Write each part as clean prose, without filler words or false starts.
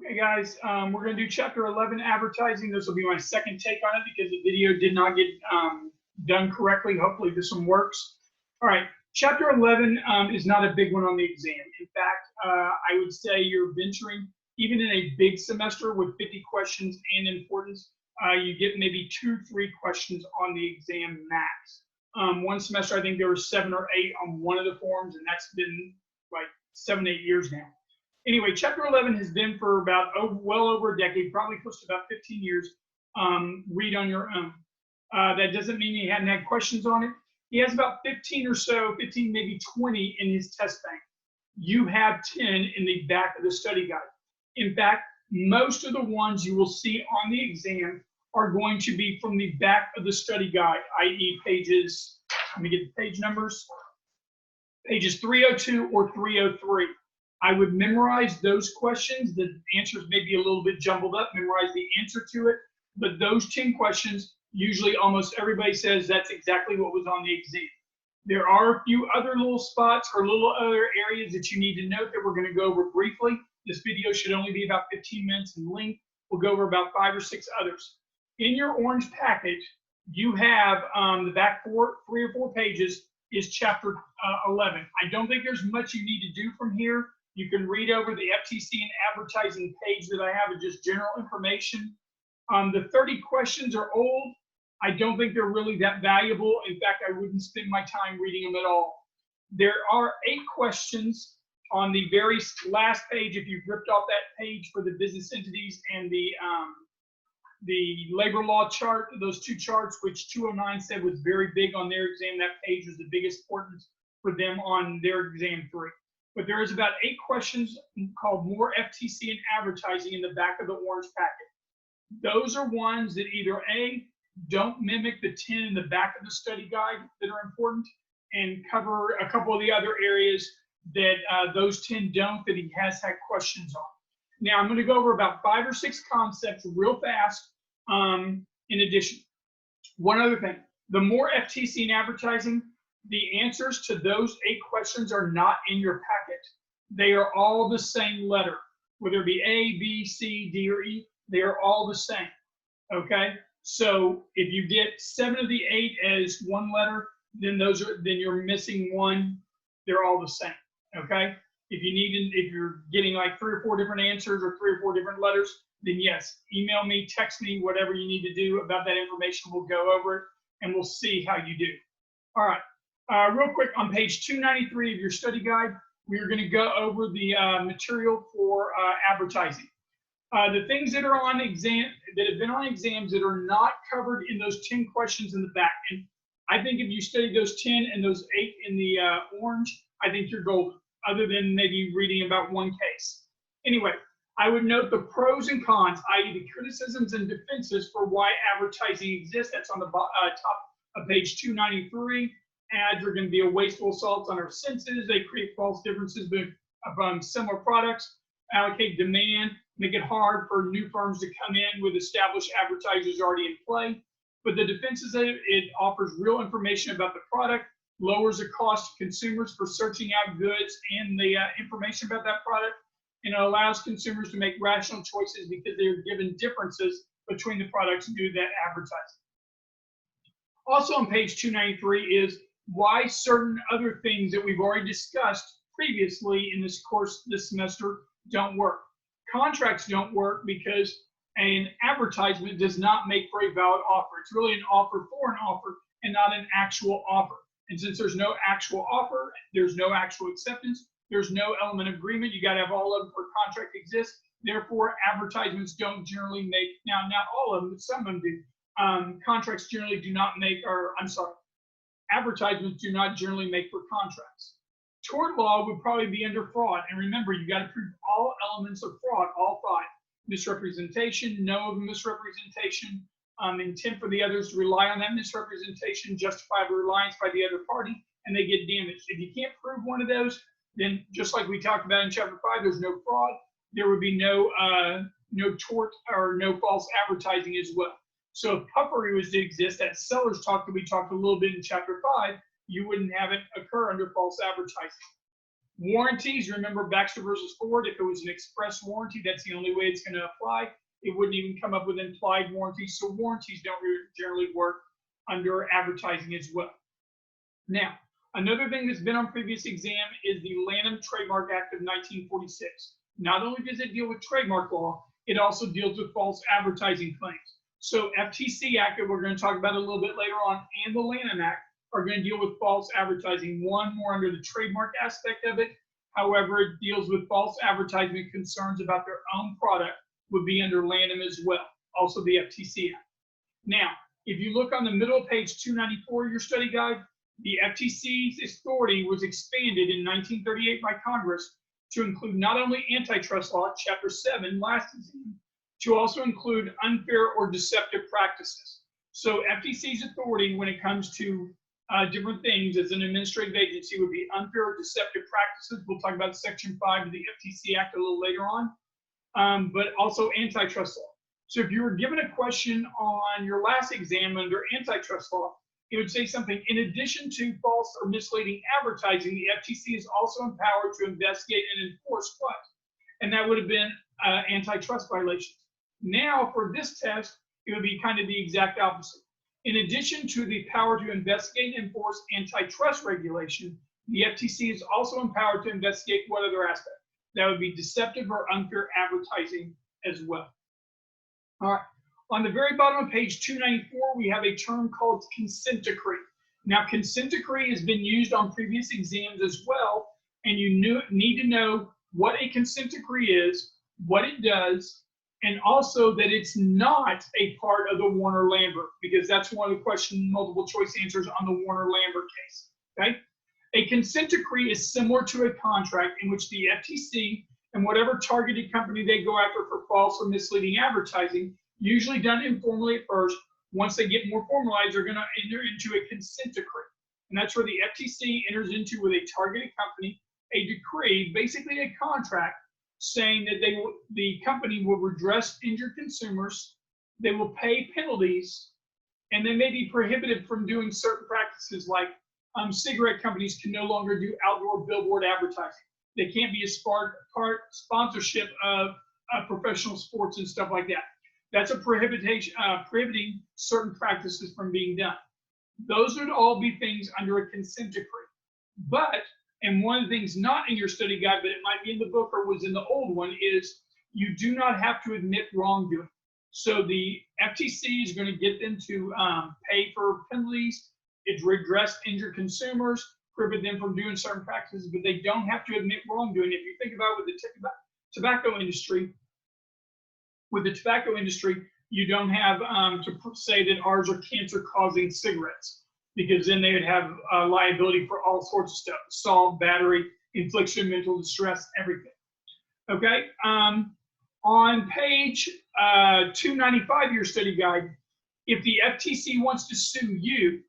Okay, guys, we're going to do chapter 11, advertising. This will be my second take on it because the video did not get done correctly. Hopefully this one works. All right, chapter 11 is not a big one on the exam. In fact, I would say you're venturing, even in a big semester with 50 questions and importance, you get maybe 2-3 questions on the exam max. One semester, I think there were 7 or 8 on one of the forms, and that's been like 7-8 years now. Anyway, chapter 11 has been for about well over a decade, probably close to about 15 years. Read on your own. That doesn't mean he hadn't had questions on it. He has about 15 or so, 15, maybe 20 in his test bank. You have 10 in the back of the study guide. In fact, most of the ones you will see on the exam are going to be from the back of the study guide, i.e. pages, let me get the page numbers, pages 302 or 303. I would memorize those questions. The answers may be a little bit jumbled up, memorize the answer to it, but those 10 questions, usually almost everybody says that's exactly what was on the exam. There are a few other little spots or little other areas that you need to note that we're going to go over briefly. This video should only be about 15 minutes in length. We'll go over about 5 or 6 others. In your orange packet, you have the back 3 or 4 pages is chapter 11. I don't think there's much you need to do from here. You can read over the FTC and advertising page that I have of just general information. The 30 questions are old. I don't think they're really that valuable. In fact, I wouldn't spend my time reading them at all. There are 8 questions on the very last page. If you've ripped off that page for the business entities and the labor law chart, those 2 charts, which 209 said was very big on their exam, that page was the biggest importance for them on their exam 3. But there is about 8 questions called More FTC and Advertising in the back of the orange packet. Those are ones that either A, don't mimic the 10 in the back of the study guide that are important, and cover a couple of the other areas that those 10 don't, that he has had questions on. Now, I'm going to go over about 5 or 6 concepts real fast in addition. One other thing, the More FTC and Advertising, the answers to those 8 questions are not in your packet. They are all the same letter, whether it be A, B, C, D, or E, they are all the same, okay? So if you get 7 of the 8 as one letter, then you're missing one. They're all the same, okay? If you're getting like 3 or 4 different answers or 3 or 4 different letters, then yes, email me, text me, whatever you need to do about that information. We'll go over it and we'll see how you do. All right. Real quick, on page 293 of your study guide, we are going to go over the material for advertising. The things that are on exam, that have been on exams that are not covered in those 10 questions in the back. And I think if you study those 10 and those 8 in the orange, I think you're golden, other than maybe reading about one case. Anyway, I would note the pros and cons, i.e. the criticisms and defenses for why advertising exists. That's on the top of page 293. Ads are going to be a wasteful assault on our senses. They create false differences among similar products, allocate demand, make it hard for new firms to come in with established advertisers already in play. But the defense is that it offers real information about the product, lowers the cost to consumers for searching out goods and the information about that product, and it allows consumers to make rational choices because they are given differences between the products due to that advertising. Also on page 293 is why certain other things that we've already discussed previously in this course this semester don't work. Contracts don't work because an advertisement does not make for a valid offer. It's really an offer for an offer and not an actual offer. And since there's no actual offer, there's no actual acceptance, there's no element of agreement. You got to have all of them for a contract to exist. Therefore, advertisements don't generally make, now not all of them, but some of them do. Contracts generally do not make, or I'm sorry, advertisements do not generally make for contracts. Tort law would probably be under fraud. And remember, you got to prove all elements of fraud, all 5. Misrepresentation, know of misrepresentation, intent for the others to rely on that misrepresentation, justifiable reliance by the other party, and they get damaged. If you can't prove one of those, then just like we talked about in chapter 5, there's no fraud. There would be no tort or no false advertising as well. So if puffery was to exist, that seller's talk that we talked a little bit in chapter 5, you wouldn't have it occur under false advertising. Warranties, remember Baxter versus Ford, if it was an express warranty, that's the only way it's going to apply. It wouldn't even come up with implied warranties. So warranties don't generally work under advertising as well. Now, another thing that's been on previous exam is the Lanham Trademark Act of 1946. Not only does it deal with trademark law, it also deals with false advertising claims. So FTC Act, that we're going to talk about a little bit later on, and the Lanham Act are going to deal with false advertising. One more under the trademark aspect of it. However, it deals with false advertising concerns about their own product would be under Lanham as well, also the FTC Act. Now, if you look on the middle of page 294 of your study guide, the FTC's authority was expanded in 1938 by Congress to include not only antitrust law, Chapter 7, last exam, to also include unfair or deceptive practices. So FTC's authority when it comes to different things as an administrative agency would be unfair or deceptive practices. We'll talk about Section 5 of the FTC Act a little later on, but also antitrust law. So if you were given a question on your last exam under antitrust law, it would say something, in addition to false or misleading advertising, the FTC is also empowered to investigate and enforce what? And that would have been antitrust violations. Now for this test, it would be kind of the exact opposite. In addition to the power to investigate and enforce antitrust regulation, the FTC is also empowered to investigate what other aspect? That would be deceptive or unfair advertising as well. All right. On the very bottom of page 294, we have a term called consent decree. Now, consent decree has been used on previous exams as well, and you need to know what a consent decree is, what it does, and also that it's not a part of the Warner-Lambert, because that's one of the question multiple choice answers on the Warner-Lambert case, okay? A consent decree is similar to a contract in which the FTC and whatever targeted company they go after for false or misleading advertising, usually done informally at first, once they get more formalized, they're gonna enter into a consent decree. And that's where the FTC enters into with a targeted company, a decree, basically a contract, saying that the company will redress injured consumers, they will pay penalties, and they may be prohibited from doing certain practices like cigarette companies can no longer do outdoor billboard advertising. They can't be a sponsorship of professional sports and stuff like that. That's a prohibiting certain practices from being done. Those would all be things under a consent decree. But, and one of the things not in your study guide, but it might be in the book or was in the old one, is you do not have to admit wrongdoing. So the FTC is going to get them to pay for penalties, it's redress injured consumers, prohibit them from doing certain practices, but they don't have to admit wrongdoing. If you think about with the tobacco industry, you don't have to say that ours are cancer-causing cigarettes, because then they would have liability for all sorts of stuff: assault, battery, infliction of mental distress, everything. Okay. On page 295 of your study guide, if the FTC wants to sue you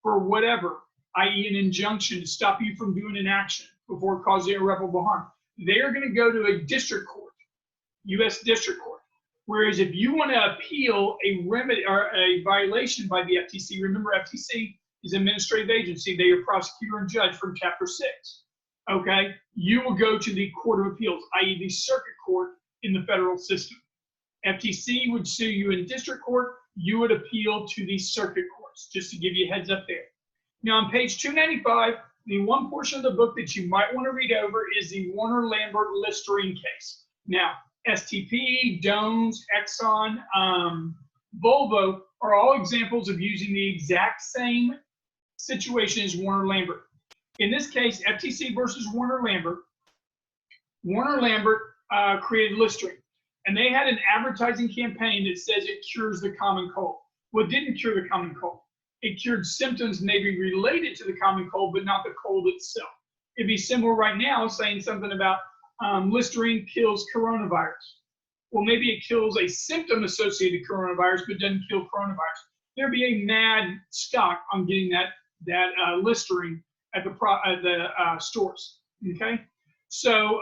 for whatever, i.e. an injunction to stop you from doing an action before causing irreparable harm, they are going to go to a district court, U.S. district court. Whereas if you want to appeal a remedy or a violation by the FTC, remember FTC is an administrative agency, they are prosecutor and judge from Chapter 6. Okay, you will go to the Court of Appeals, i.e. the circuit court in the federal system. FTC would sue you in district court, you would appeal to the circuit courts, just to give you a heads up there. Now on page 295, the one portion of the book that you might want to read over is the Warner-Lambert Listerine case. Now, STP, Dones, Exxon, Volvo are all examples of using the exact same situation as Warner-Lambert. In this case, FTC versus Warner-Lambert, Warner-Lambert created Listerine, and they had an advertising campaign that says it cures the common cold. Well, it didn't cure the common cold. It cured symptoms maybe related to the common cold, but not the cold itself. It'd be similar right now saying something about Listerine kills coronavirus. Well, maybe it kills a symptom-associated coronavirus, but doesn't kill coronavirus. There'd be a mad stock on getting that Listerine at the stores. Okay, so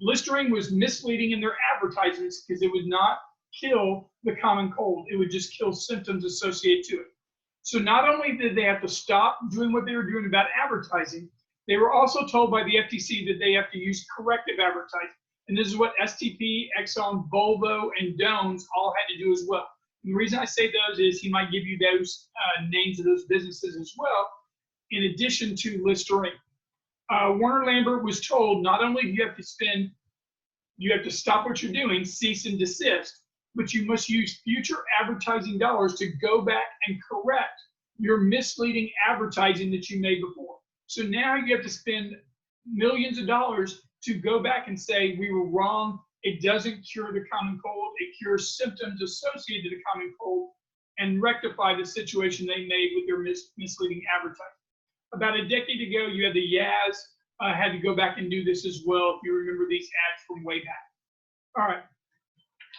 Listerine was misleading in their advertisements because it would not kill the common cold; it would just kill symptoms associated to it. So not only did they have to stop doing what they were doing about advertising, They were also told by the FTC that they have to use corrective advertising. And this is what STP, Exxon, Volvo, and Dones all had to do as well. And the reason I say those is he might give you those names of those businesses as well, in addition to Listerine. Warner Lambert was told not only do you have to stop what you're doing, cease and desist, but you must use future advertising dollars to go back and correct your misleading advertising that you made before. So now you have to spend millions of dollars to go back and say, we were wrong. It doesn't cure the common cold. It cures symptoms associated to the common cold and rectify the situation they made with their misleading advertising. About a decade ago, you had the Yaz had to go back and do this as well, if you remember these ads from way back. All right.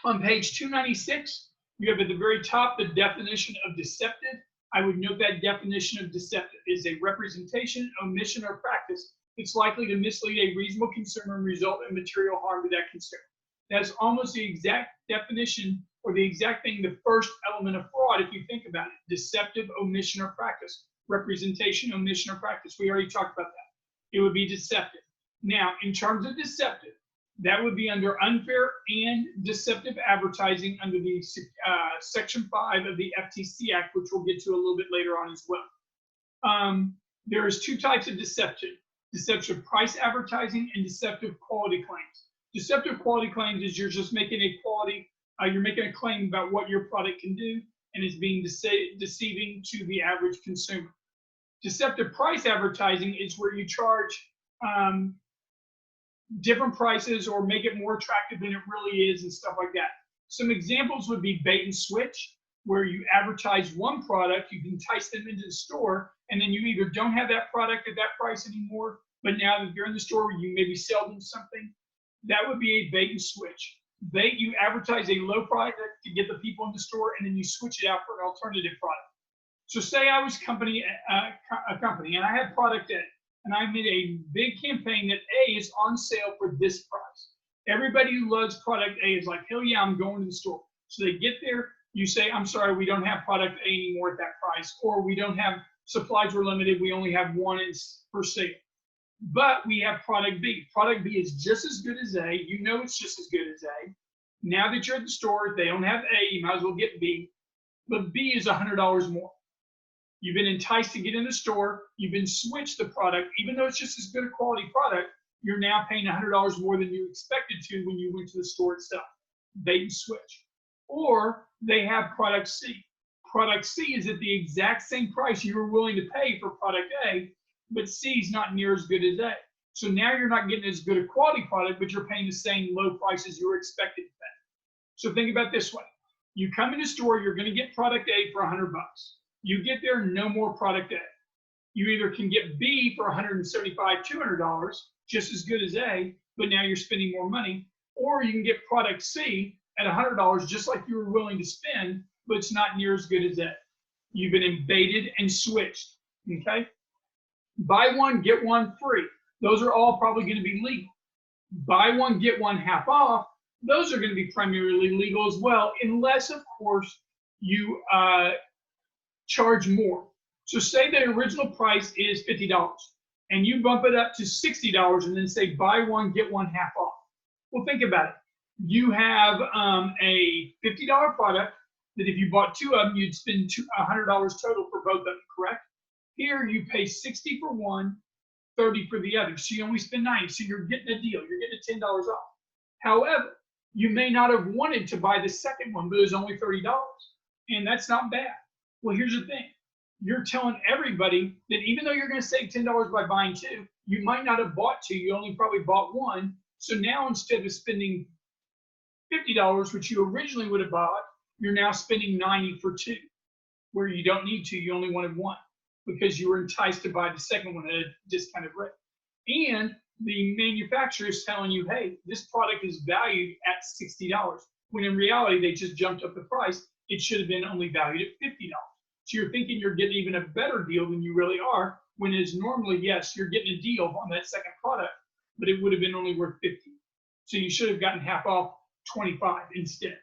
On page 296, you have at the very top the definition of deceptive. I would note that definition of deceptive is a representation, omission, or practice that's likely to mislead a reasonable consumer and result in material harm to that consumer. That's almost the exact definition or the exact thing, the first element of fraud, if you think about it. Deceptive, omission, or practice. Representation, omission, or practice. We already talked about that. It would be deceptive. Now, in terms of deceptive, that would be under unfair and deceptive advertising under the Section 5 of the FTC Act, which we'll get to a little bit later on as well. There's two types of deception: deceptive price advertising and deceptive quality claims. Deceptive quality claims is you're just making you're making a claim about what your product can do, and it's being deceiving to the average consumer. Deceptive price advertising is where you charge different prices or make it more attractive than it really is and stuff like that. Some examples would be bait and switch, where you advertise one product, you entice them into the store, and then you either don't have that product at that price anymore, but now that you're in the store, you maybe sell them something. That would be a bait and switch. Bait, you advertise a low product to get the people in the store, and then you switch it out for an alternative product. So say I was a company, and I had product A, and I made a big campaign that A is on sale for this price. Everybody who loves product A is like, hell yeah, I'm going to the store. So they get there, you say, I'm sorry, we don't have product A anymore at that price, or we don't have, supplies were limited, we only have one per sale. But we have product B. Product B is just as good as A. You know it's just as good as A. Now that you're at the store, they don't have A, you might as well get B. But B is $100 more. You've been enticed to get in the store. You've been switched the product. Even though it's just as good a quality product, you're now paying $100 more than you expected to when you went to the store itself. Bait and switch. Or they have product C. Product C is at the exact same price you were willing to pay for product A, but C is not near as good as A. So now you're not getting as good a quality product, but you're paying the same low prices you were expected to pay. So think about it this way. You come in the store, you're going to get product A for $100. You get there, no more product A. You either can get B for $175, $200, just as good as A, but now you're spending more money, or you can get product C at $100, just like you were willing to spend, but it's not near as good as A. You've been baited and switched, okay? Buy one, get one free. Those are all probably going to be legal. Buy one, get one half off. Those are going to be primarily legal as well, unless, of course, you charge more. So say the original price is $50, and you bump it up to $60 and then say buy one, get one half off. Well, think about it. You have a $50 product that if you bought two of them, you'd spend $100 total for both of them, correct? Here, you pay $60 for one, $30 for the other. So you only spend $90. So you're getting a deal. You're getting $10 off. However, you may not have wanted to buy the second one, but it was only $30. And that's not bad. Well, here's the thing. You're telling everybody that even though you're going to save $10 by buying two, you might not have bought two. You only probably bought one. So now instead of spending $50, which you originally would have bought, you're now spending $90 for two, where you don't need to. You only wanted one because you were enticed to buy the second one at a discounted rate. And the manufacturer is telling you, hey, this product is valued at $60, when in reality, they just jumped up the price. It should have been only valued at $50. So you're thinking you're getting even a better deal than you really are, when it's normally, yes, you're getting a deal on that second product, but it would have been only worth $50. So you should have gotten half off $25 instead.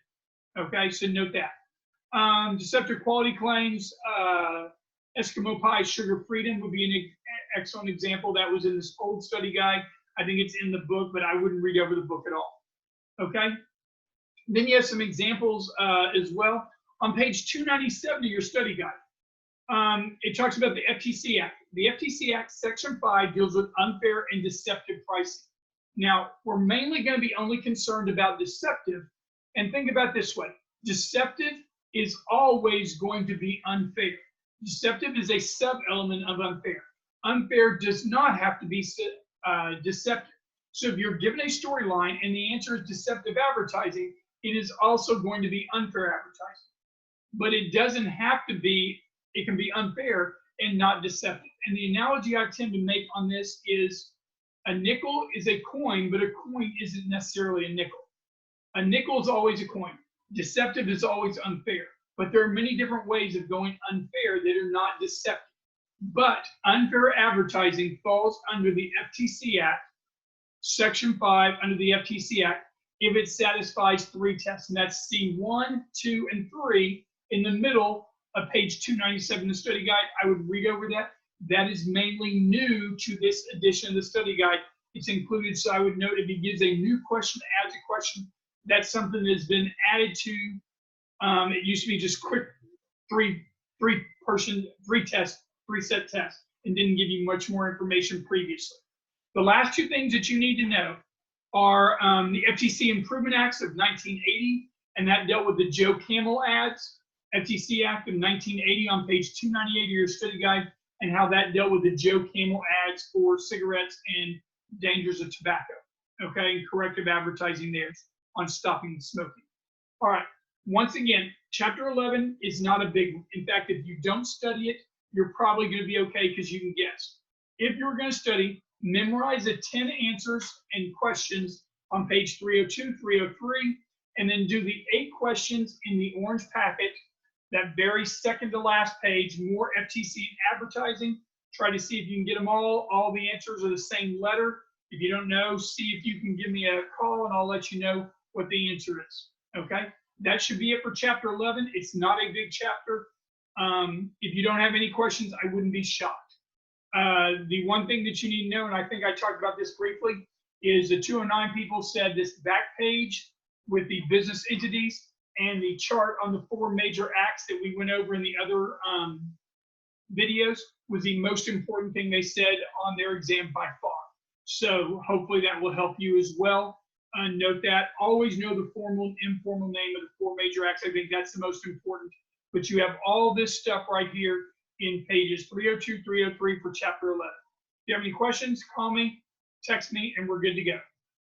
Okay, so note that. Deceptive quality claims, Eskimo Pie Sugar Freedom would be excellent example. That was in this old study guide. I think it's in the book, but I wouldn't read over the book at all. Okay. Then you have some examples as well. On page 297 of your study guide, it talks about the FTC Act. The FTC Act, Section 5, deals with unfair and deceptive pricing. Now, we're mainly going to be only concerned about deceptive. And think about it this way. Deceptive is always going to be unfair. Deceptive is a sub-element of unfair. Unfair does not have to be deceptive. So if you're given a storyline and the answer is deceptive advertising, it is also going to be unfair advertising. But it doesn't have to be, it can be unfair and not deceptive. And the analogy I tend to make on this is a nickel is a coin, but a coin isn't necessarily a nickel. A nickel is always a coin. Deceptive is always unfair. But there are many different ways of going unfair that are not deceptive. But unfair advertising falls under the FTC Act, Section 5 under the FTC Act, if it satisfies 3 tests. And that's C1, 2, and 3 in the middle of page 297 of the study guide. I would read over that. That is mainly new to this edition of the study guide. It's included, so I would note if he gives a new question, adds a question, that's something that has been added to. It used to be just quick three set test, and didn't give you much more information previously. The last 2 things that you need to know are the FTC Improvement Acts of 1980, and that dealt with the Joe Camel ads. FTC Act of 1980 on page 298 of your study guide, and how that dealt with the Joe Camel ads for cigarettes and dangers of tobacco. Okay, and corrective advertising there on stopping smoking. All right, once again, chapter 11 is not a big one. In fact, if you don't study it, you're probably going to be okay because you can guess. If you're going to study, memorize the 10 answers and questions on page 302, 303, and then do the 8 questions in the orange packet, that very second to last page, more FTC advertising. Try to see if you can get them all. All the answers are the same letter. If you don't know, see if you can give me a call and I'll let you know what the answer is. Okay? That should be it for chapter 11. It's not a big chapter. If you don't have any questions, I wouldn't be shocked. The one thing that you need to know, and I think I talked about this briefly, is the 209 people said this back page with the business entities and the chart on the 4 major acts that we went over in the other videos was the most important thing they said on their exam by far. So hopefully that will help you as well. Note that. Always know the formal and informal name of the 4 major acts. I think that's the most important. But you have all this stuff right here in pages 302, 303 for chapter 11. If you have any questions, call me, text me, and we're good to go.